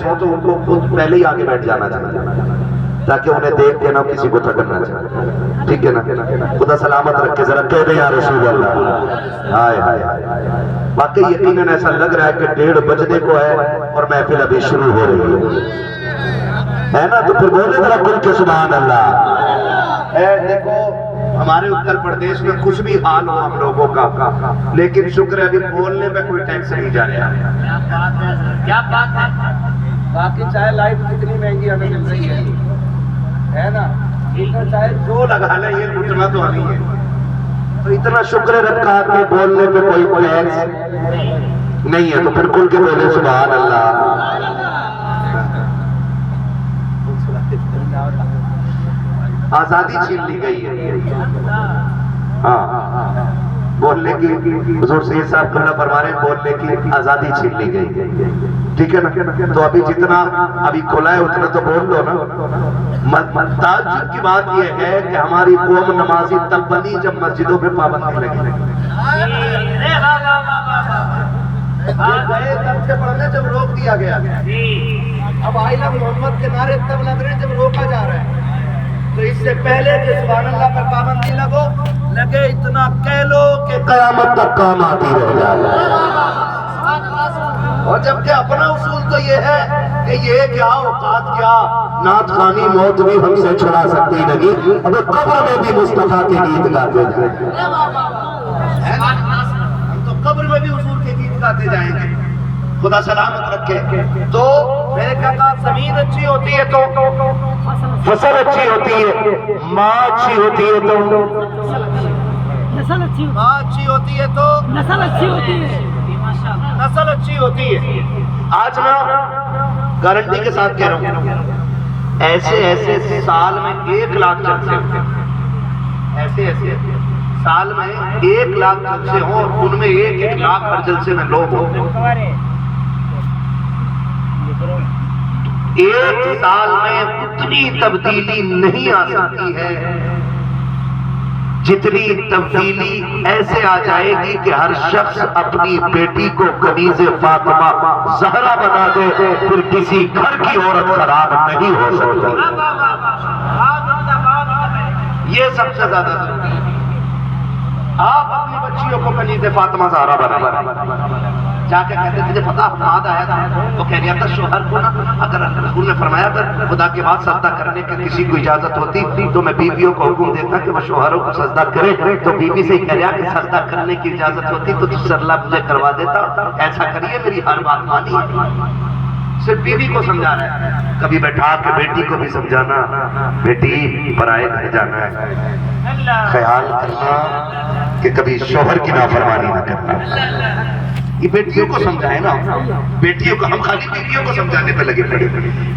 ہوں تو ان کو خود پہلے ہی آگے بیٹھ جانا چاہیے تاکہ انہیں دیکھ کے نہ کسی کو ٹکرنا چاہیے. ٹھیک ہے نا؟ خدا سلامت رکھے. ذرا کہہ دیں یا رسول اللہ. ہائے ہائے ہائے. واقعی یقیناً ایسا لگ رہا ہے کہ 1:30 بجنے کو ہے اور محفل ابھی شروع ہو رہی ہے نا؟ تو پھر بولے ذرا کھل کے سبحان اللہ. دیکھو ہمارے اتر پردیش میں کچھ بھی حال ہو ہم لوگوں کا، لیکن شکر ہے ابھی بولنے میں کوئی ٹیکس نہیں جا رہا. کیا بات ہے. باقی چاہے لائٹ کتنی مہنگی ہمیں مل رہی ہے نا، چاہے جو لگا لیں یہ لوٹنا تو نہیں ہے. تو اتنا شکر رکھا کہ بولنے پہ کوئی ٹیکس نہیں ہے. تو پھر کھل کے بولے سبحان اللہ. آزادی چھین لی گئی ہے. ہاں بولنے کی حضور سید صاحب قبلہ فرما رہے ہیں بولنے کی آزادی چھین لی گئی. ٹھیک ہے نا؟ تو ابھی جتنا ابھی کھلا ہے اتنا تو بول لو نا. تعجب کی بات یہ ہے کہ ہماری قوم نمازی تب بنی جب مسجدوں پہ پابندی لگی. تب سے پڑھنے جب روک دیا گیا. اب آئلہ محمد کے نعرے تب لگ رہے ہیں جب روکا جا رہا ہے. تو اس سے پہلے کہ سبحان اللہ پر پابندی لگے اتنا کہہ لو کہ قیامت تک کام آتی رہ جائے. اور جبکہ اپنا اصول تو یہ ہے کہ یہ کیا اوقات کیا نعت خوانی موت بھی ہم سے چھڑا سکتی نہیں. اب قبر میں بھی مصطفیٰ کے گیت گاتے جائیں. ہم تو قبر میں بھی حضور کے گیت گاتے جائیں گے. خدا سلامت رکھے. تو میرے کہا زمین اچھی ہوتی ہے تو فصل اچھی ہوتی ہے، ماں اچھی ہوتی ہے تو ماں اچھی ہوتی ہے تو نسل اچھی ہوتی ہے. نسل اچھی ہوتی ہے. آج میں گارنٹی کے ساتھ کہہ رہا ہوں ایسے سال میں 1 لاکھ جلسے ہوتے ہیں. ایسے سال میں 1 لاکھ جلسے ہوں اور ان میں 1 لاکھ ہر جلسے میں لوگ ہوں. 1 سال میں اتنی تبدیلی نہیں آ سکتی ہے جتنی تبدیلی ایسے آ جائے گی کہ ہر شخص اپنی بیٹی کو کنیز فاطمہ زہرا بنا دے. پھر کسی گھر کی عورت خراب نہیں ہو سکتی. یہ سب سے زیادہ ضروری ہے. آپ اپنی بچیوں کو کنیز فاطمہ زہرا بنا جا کے کہتے تھے پتا احمد آیا تھا وہ کہہ رہا تھا شوہر کو نا اگر رسول نے فرمایا اگر خدا کے بعد سجدہ کرنے کی کسی کو اجازت ہوتی تو میں بیویوں کو حکم دیتا کہ وہ شوہروں کو سجدہ کرے. تو بیوی سے ہی کہہ رہا کہ سجدہ کرنے کی اجازت ہوتی تو اللہ مجھے کروا دیتا. ایسا کریے میری ہر بات مانی. صرف بیوی کو سمجھا رہا ہے. کبھی بیٹھا کے بیٹی کو بھی سمجھانا بیٹی پرائے گھر جانا ہے خیال کرنا کہ کبھی شوہر کی نافرمانی نہ کرنا. یہ بیٹیوں کو سمجھائے نا. بیٹیوں کو ہم خالی بیٹیوں کو سمجھانے پہ لگے پڑے.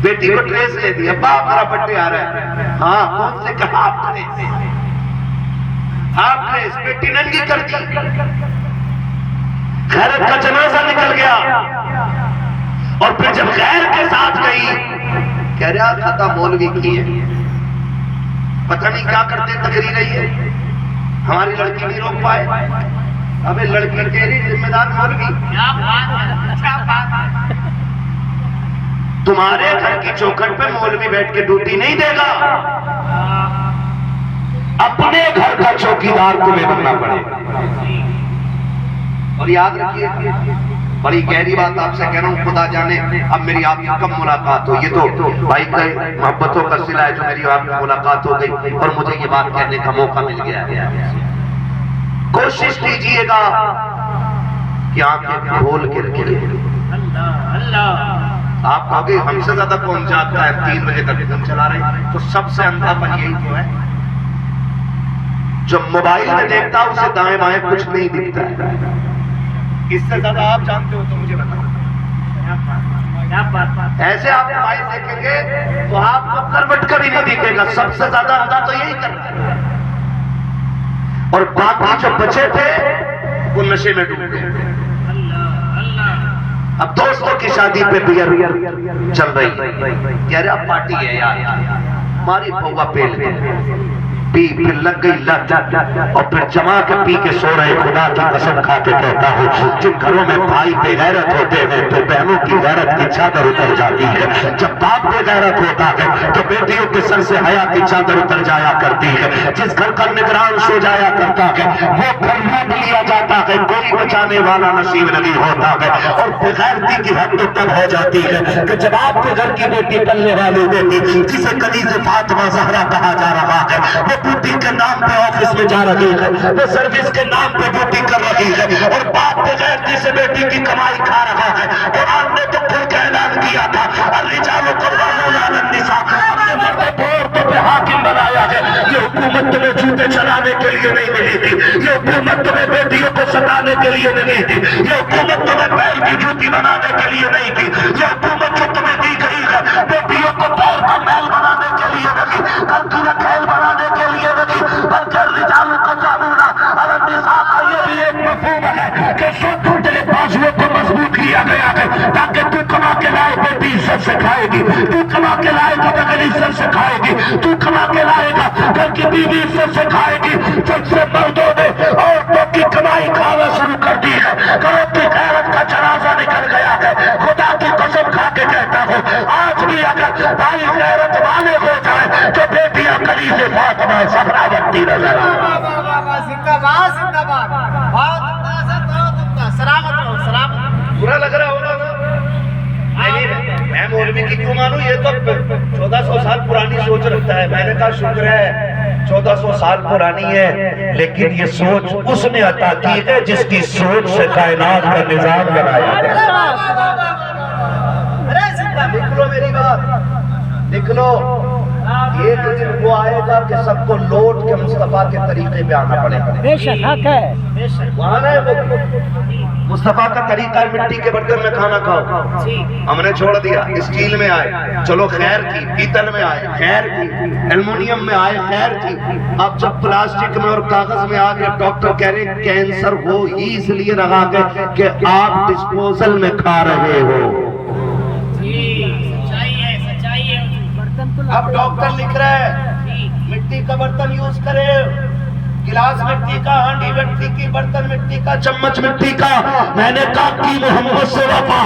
بیٹی کو ڈریس لے دیا باپ میرا برتھڈے آ رہا ہے. ہاں کون سے کہا آپ ڈریس بیٹی ننگی کر دی. خیرت کا جنازہ نکل گیا اور پھر جب غیر کے ساتھ گئی کہہ رہا خطا مولوی کی ہے پتہ نہیں کیا کرتے تقریر رہی ہے ہماری لڑکی نہیں روک پائے. ابے لڑکی تیری ذمہ دار مولوی. تمہارے گھر کی چوکھٹ پہ مولوی بیٹھ کے ڈیوٹی نہیں دے گا. اپنے گھر کا چوکیدار تمہیں بننا پڑے گا. اور یاد رکھیے بڑی گہری بات آپ سے کہہ رہا ہوں. خدا جانے اب میری آپ کی کب ملاقات ہو. یہ تو بھائی کا محبتوں کا صلہ ہے جو میری آپ کی ملاقات ہو گئی اور مجھے یہ بات کہنے کا موقع مل گیا. کوشش کیجئے گا کہ آنکھیں کھول کے رکھیے. آپ کہو گے ہم سے زیادہ کون جاگتا ہے 3 بجے تک فون چلا رہے ہیں. تو سب سے اندھا پن یہی تو ہے جو موبائل میں دیکھتا اسے دائیں بائیں کچھ نہیں دکھتا ہے. اس سے زیادہ آپ جانتے ہو تو مجھے بتاؤ. ایسے آپ موبائل دیکھیں گے تو آپ کو کروٹ کبھی نہیں دکھے گا. سب سے زیادہ اندھا تو یہی کرتا ہے. اور باقی جو بچے تھے وہ نشے میں ڈوب گئے. اب دوستوں کی شادی پہ بیئر چل رہی کہہ رہے اب پارٹی ہے یار ہماری بھوا پیل گئے. پی پھر لگ گئی لت اور پھر جما کے پی کے سو رہے. خدا کی قسم کھا کے کہتا ہوں جن گھروں میں بھائی بے غیرت ہوتے ہیں پھر بہنوں کی غیرت کی چادر اتر جاتی ہے. جب باپ بے غیرت ہوتا ہے تو بیٹیوں کے سر سے حیا کی چادر اتر جایا کرتی ہے. جس گھر کا نگران سو جایا کرتا ہے وہ گھر لوٹ لیا جاتا ہے, کوئی بچانے والا نصیب نہیں ہوتا ہے. اور بے غیرتی کی حد تو تب ہو جاتی ہے کہ جب آپ کے گھر کی بیٹی پلنے والی بیٹی جسے کنیز فاطمہ زہرا کہا جا رہا ہے وہ ڈیوٹی کے نام پہ آفس میں جا رہی ہے, وہ سروس کے نام پہ ڈیوٹی کر رہی ہے اور باپ بغیر جسے بیٹی کی کمائی کھا رہا ہے. قرآن نے تو کھل کے اعلان کیا تھا الرجال قوامون علی النساء, ہم نے مرد کو عورتوں پہ حاکم بنایا ہے. یہ حکومت تمہیں جوتے چلانے کے لیے نہیں ملی تھی, یہ حکومت تمہیں بیٹیوں کو ستانے کے لیے نہیں تھی, یہ حکومت تمہیں پیر کی جوتی بنانے کے لیے نہیں تھی, یہ حکومت جو تمہیں دی گئی ہے بیٹیوں کو پیر کا میل بنانے کے لیے نہیں, گھر کی رکھیل بنانے کے لیے نہیں, بلکہ الرجال قوامون علی النساء کا یہ بھی ایک مفہوم ہے کہ سو ٹوٹے بازوؤں کو مضبوط کیا گیا ہے تاکہ تو کما کے لائے بیٹی عزت سے کھائے گی, تو کما کے لائے گا بغیر عزت سے کھائے گی, تو کما کے لائے گا گھر کی بیوی عزت سے کھائے گی. جب سے مردوں نے عورتوں کی کمائی کھانا شروع کر دی ہے گھروں کی غیرت کا جنازہ نکل گیا ہے. خدا کی قسم کھا کے کہتا ہوں آج بھی اگر بھائی غیرت والے ہو جائے تو بیٹیاں کنیز فاطمہ زہرا بنتی نظر آئے. زندہ باد زندہ باد, بہت عمدہ سر, بہت عمدہ. سلامت رہو, سلامت. برا لگ رہا ہوگا نا, میں مولوی کی کیوں مانوں, یہ تو 1400 سال پرانی سوچ رکھتا ہے. میں نے کہا شکر ہے 1400 سال پرانی ہے لیکن یہ سوچ اس نے عطا کی ہے جس کی سوچ سے کائنات کا نظام بنایا ہے. لکھ لو میری بات, لکھ لو. ایک دن وہ آئے گا کہ سب کو لوٹ کے مصطفیٰ کے طریقے پہ آنا پڑے گا. بے شک حق ہے, بے شک. وہاں ہے وہ مصطفیٰ کا طریقہ ہے مٹی کے برتن میں کھانا کھاؤ, ہم نے چھوڑ دیا. اسٹیل میں آئے چلو خیر تھی, پیتل میں آئے خیر تھی, ایلومینیم میں آئے خیر تھی. اب جب پلاسٹک میں اور کاغذ میں آ گیا ڈاکٹر کہہ رہے ہیں کینسر ہو ہی اس لیے رہا کہ آپ ڈسپوزل میں کھا رہے ہو. اب ڈاکٹر لکھ رہا ہے مٹی کا برتن یوز کرے, گلاس مٹی کا, ہانڈی مٹی کی, برتن مٹی کا, چمچ مٹی کا. میں نے کہا کہ محمد سے وفا